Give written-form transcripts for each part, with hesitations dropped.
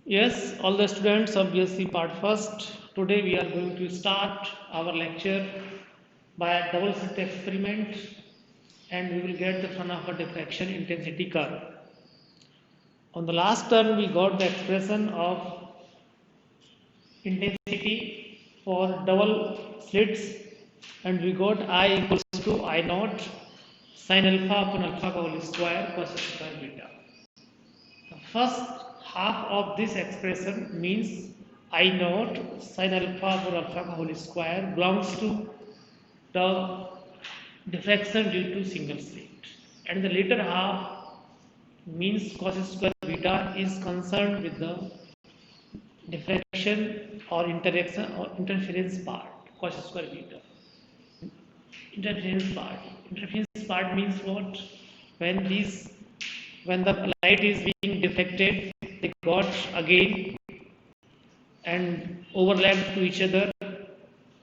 Yes, all the students of BSc Part First. Today we are going to start our lecture by a double slit experiment, and we will get the Fraunhofer diffraction intensity curve. On the last term, we got the expression of intensity for double slits, and we got I equals to I naught sin alpha upon alpha ka whole square cos square beta. The first half of this expression means I naught sin alpha for alpha ka whole square belongs to the diffraction due to single slit, and the later half means cos square beta is concerned with the diffraction or interaction or interference part cos square beta. Interference part means what? When these when the light is being deflected, they got again and overlap to each other,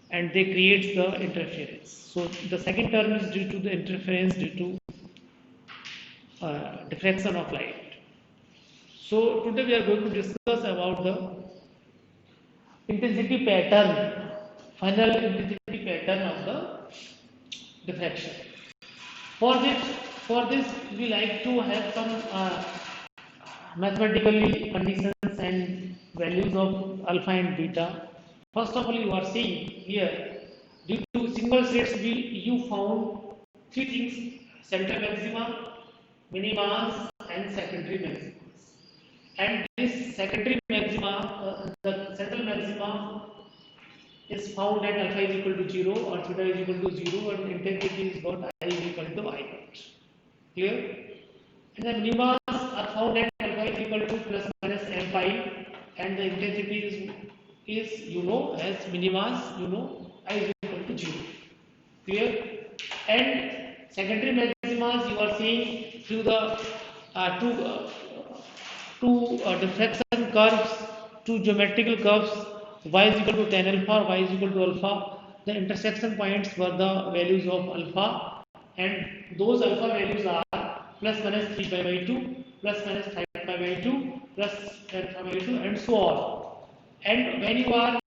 and they create the interference. So the second term is due to the interference due to diffraction of light. So today we are going to discuss about the intensity pattern, final intensity pattern of the diffraction. For this, for this, we like to have some mathematically conditions and values of alpha and beta. First of all, you are seeing here, due to single slits, you found three things: central maxima, minimas, and secondary maximas. And this secondary maxima, the central maxima is found at alpha is equal to 0 or theta is equal to 0, and intensity is what I is equal to I naught. Clear? And the minimas are found at alpha is equal to plus minus m pi, and the intensity is you know as minimas, you know I is equal to 0. Clear? And secondary maximas you are seeing through the two diffraction curves, two geometrical curves, y is equal to tan alpha, y is equal to alpha. The intersection points were the values of alpha, and those alpha values are plus minus 3 pi by 2, plus minus 5 pi by 2, plus 10 pi by 2, and so on. And when you are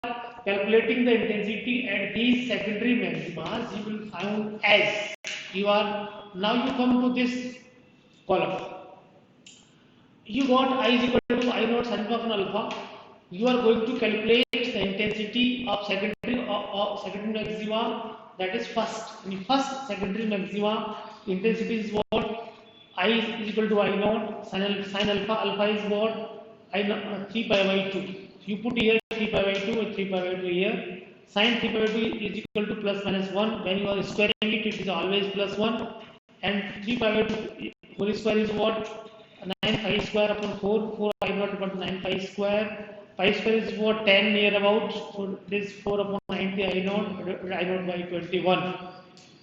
calculating the intensity at these secondary maximas, you will find as you are now you come to this column. You got I is equal to I naught sin alpha alpha. You are going to calculate the intensity of secondary maxima, that is first. In first secondary maxima, intensity is what? I is equal to I naught sin alpha. Alpha is what? 3 pi by 2. You put here 3 pi by 2 and 3 pi by 2 here. Sin 3 pi by 2 is equal to plus minus 1. When you are squaring it, it is always plus 1. And 3 pi by 2 whole square is what? 9 pi square upon 4, 4 I naught upon 9 pi square. Pi square is what? 10 near about. So this 4 upon 90 I naught by 21.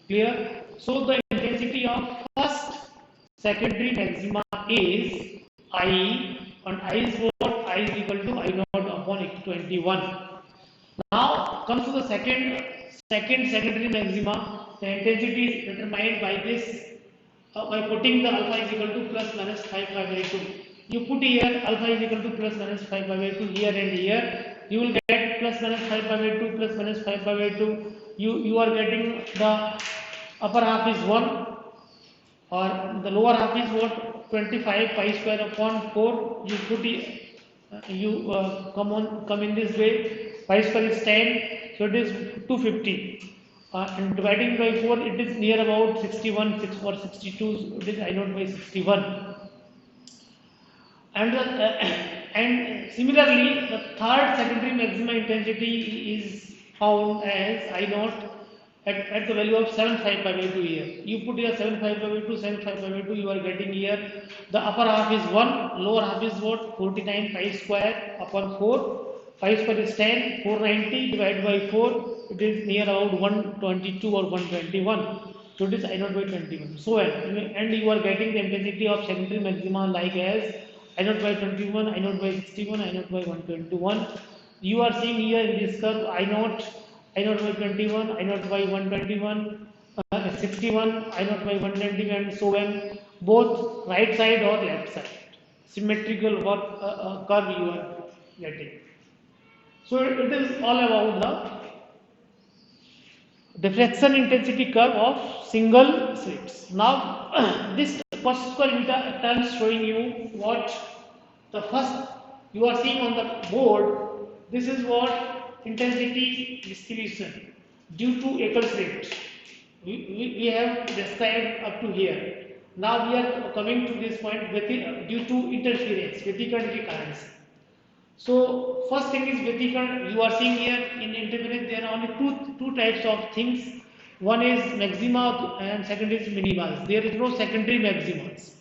Clear? So the intensity of first secondary maxima is I, and I is what? I is equal to I naught upon 21. Now comes to the second secondary maxima. The intensity is determined by this by putting the alpha is equal to plus minus 5 pi by 2. You put here alpha is equal to plus minus 5 pi by 2 here and here. You will get plus minus 5 pi by 2 plus minus 5 pi by 2. You are getting the upper half is 1, or the lower half is what? 25 pi square upon 4. You put it, come in this way. Pi square is 10, so it is 250. And dividing by 4, it is near about 61, 6 or 62. So it is I naught by 61. And similarly, the third secondary maxima intensity is found as I naught at the value of 75 pi by 2 here. You put here 75 pi by 2, 75 pi by 2, you are getting here the upper half is 1, lower half is what? 49 pi square upon 4. Pi square is 10, 490 divided by 4, it is near about 122 or 121. So it is I naught by 21. So and you are getting the intensity of secondary maxima like as I naught by 21, I naught by 61, I naught by 121. You are seeing here in this curve I naught by 21, I naught by 121, 61, I naught by 120, and so on, both right side or left side. symmetrical curve you are getting. So it is all about the diffraction intensity curve of single slits. Now this first square beta term is showing you what the first you are seeing on the board. This is what intensity distribution due to Ekal slit. We have described up to here. Now we are coming to this point due to interference, Vyetikan currents. So first thing is Vyetikan. You are seeing here in interference there are only two types of things. One is maxima and second is minimas. There is no secondary maximas.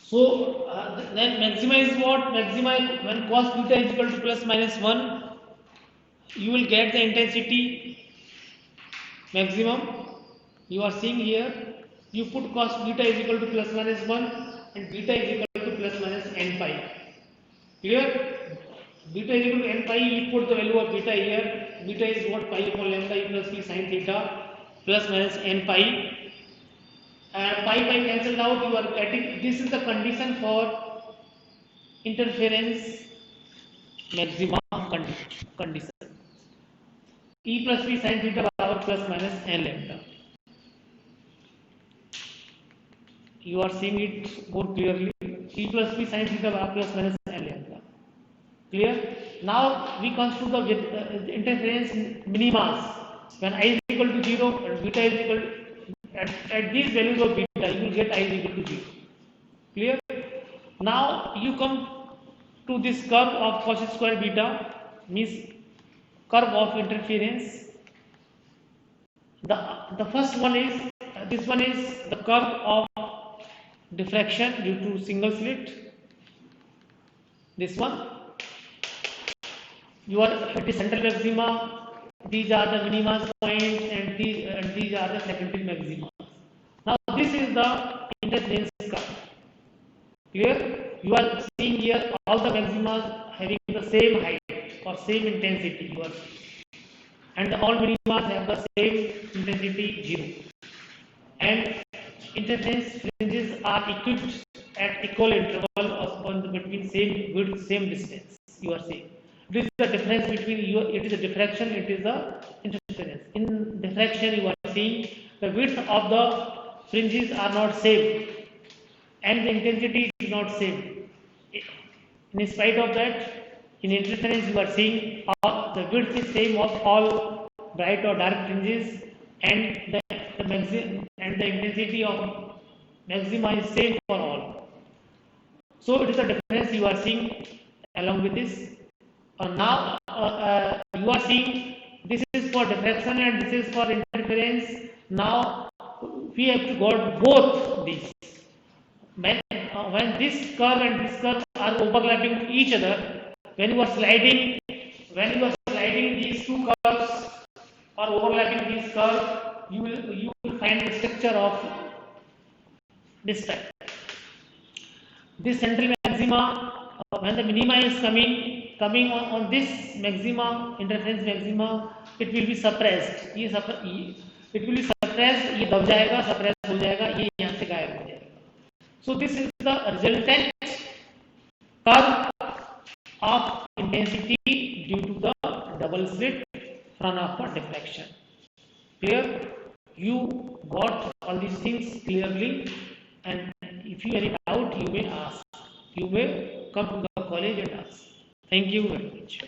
So then maxima is what? Maxima when cos beta is equal to plus minus 1, you will get the intensity maximum. You are seeing here, you put cos beta is equal to plus minus 1 and beta is equal to plus minus n pi. Clear? Beta is equal to n pi, you put the value of beta here. Beta is what? Pi upon lambda e plus p sin theta plus minus n pi. Pi cancelled out, you are getting, this is the condition for interference maxima condition. E plus p sin theta power plus minus n lambda. You are seeing it more clearly. E plus p sin theta power plus minus n lambda. Clear? Now we come to the interference minimas. When I is equal to 0 and beta is equal to, at these values of beta, you will get I is equal to 0. Clear? Now you come to this curve of cos square beta, means curve of interference. The first one is this one is the curve of diffraction due to single slit. This one, you are at the central maxima. These are the minima points, and these are the secondary maxima. Now this is the interference curve. Clear? You are seeing here all the maxima having the same height or same intensity. You are seeing, and all minima have the same intensity 0. And interference fringes are equipped at equal interval between same width, same distance. You are seeing. It is the difference between you. It is a diffraction. It is the interference. In diffraction, you are seeing the width of the fringes are not same, and the intensity is not same. In spite of that, in interference, you are seeing the width is same of all bright or dark fringes, and the intensity of maxima is same for all. So it is a difference you are seeing along with this. Now you are seeing this is for diffraction and this is for interference. Now we have to got both these. When this curve and this curve are overlapping each other, when you are sliding these two curves or overlapping these curves, you will find the structure of this type. This central maxima, when the minima is coming on this maxima, interference maxima, it will be suppressed. It will be suppressed. ये दब जाएगा, suppress हो जाएगा, ये यहाँ से गायब हो जाएगा. So this is the resultant curve of intensity due to the double slit Franauer diffraction. Clear? You got all these things clearly, and if you have any doubt, you may ask. You may come to the college and ask. Thank you very much.